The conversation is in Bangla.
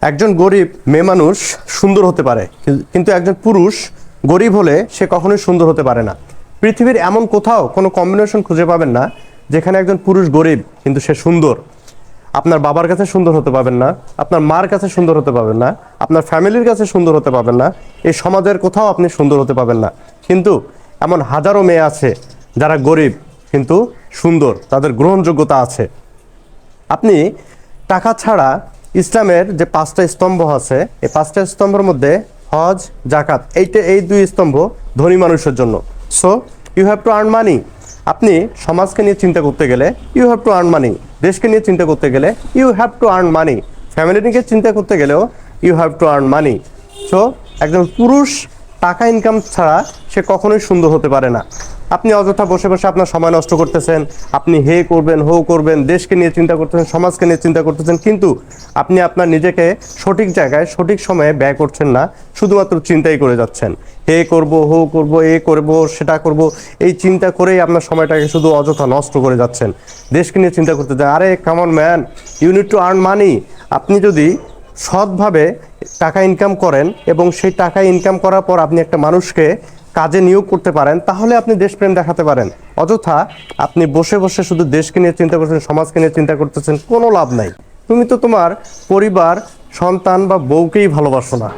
একজন গরিব মেয়ে মানুষ সুন্দর হতে পারে, কিন্তু একজন পুরুষ গরিব হলে সে কখনোই সুন্দর হতে পারে না। পৃথিবীর এমন কোথাও কোনো কম্বিনেশন খুঁজে পাবেন না যেখানে একজন পুরুষ গরিব কিন্তু সে সুন্দর। আপনার বাবার কাছে সুন্দর হতে পাবেন না, আপনার মার কাছে সুন্দর হতে পাবেন না, আপনার ফ্যামিলির কাছে সুন্দর হতে পাবেন না, এই সমাজের কোথাও আপনি সুন্দর হতে পাবেন না। কিন্তু এমন হাজারো মেয়ে আছে যারা গরিব কিন্তু সুন্দর, তাদের গ্রহণযোগ্যতা আছে। আপনি টাকা ছাড়া ইসলামের যে 5টা স্তম্ভ আছে, এই 5টা স্তম্ভের মধ্যে হজ, জাকাত, এই 2 স্তম্ভ ধনী মানুষের জন্য। So you have to earn money. আপনি সমাজকে নিয়ে চিন্তা করতে গেলে you have to earn money, দেশকে নিয়ে চিন্তা করতে গেলে you have to earn money, family নিয়ে চিন্তা করতে গেলেও you have to earn money. So একজন পুরুষ টাকা ইনকাম ছাড়া সে কখনোই সুন্দর হতে পারে না। আপনি অযথা বসে বসে আপনার সময় নষ্ট করতেছেন, আপনি হে করবেন হো করবেন, দেশকে নিয়ে চিন্তা করতেছেন, সমাজকে নিয়ে চিন্তা করতেছেন, কিন্তু আপনি আপনার নিজেকে সঠিক জায়গায় সঠিক সময়ে ব্যয় করছেন না, শুধুমাত্র চিন্তাই করে যাচ্ছেন। হে করব হো করব, এ করব সেটা করব, এই চিন্তা করেই আপনার সময়টাকে শুধু অযথা নষ্ট করে যাচ্ছেন। দেশকে নিয়ে চিন্তা করতে যান, আরে come on man, you need to earn money. আপনি যদি সৎভাবে টাকা ইনকাম করেন এবং সেই টাকা ইনকাম করার পর আপনি একটা মানুষকে কাজে নিয়োগ করতে পারেন, তাহলে আপনি দেশপ্রেম দেখাতে পারেন। অযথা আপনি বসে বসে শুধু দেশকে নিয়ে চিন্তা করছেন, সমাজকে নিয়ে চিন্তা করতেছেন, কোনো লাভ নাই। তুমি তো তোমার পরিবার, সন্তান বা বউকেই ভালোবাসো না।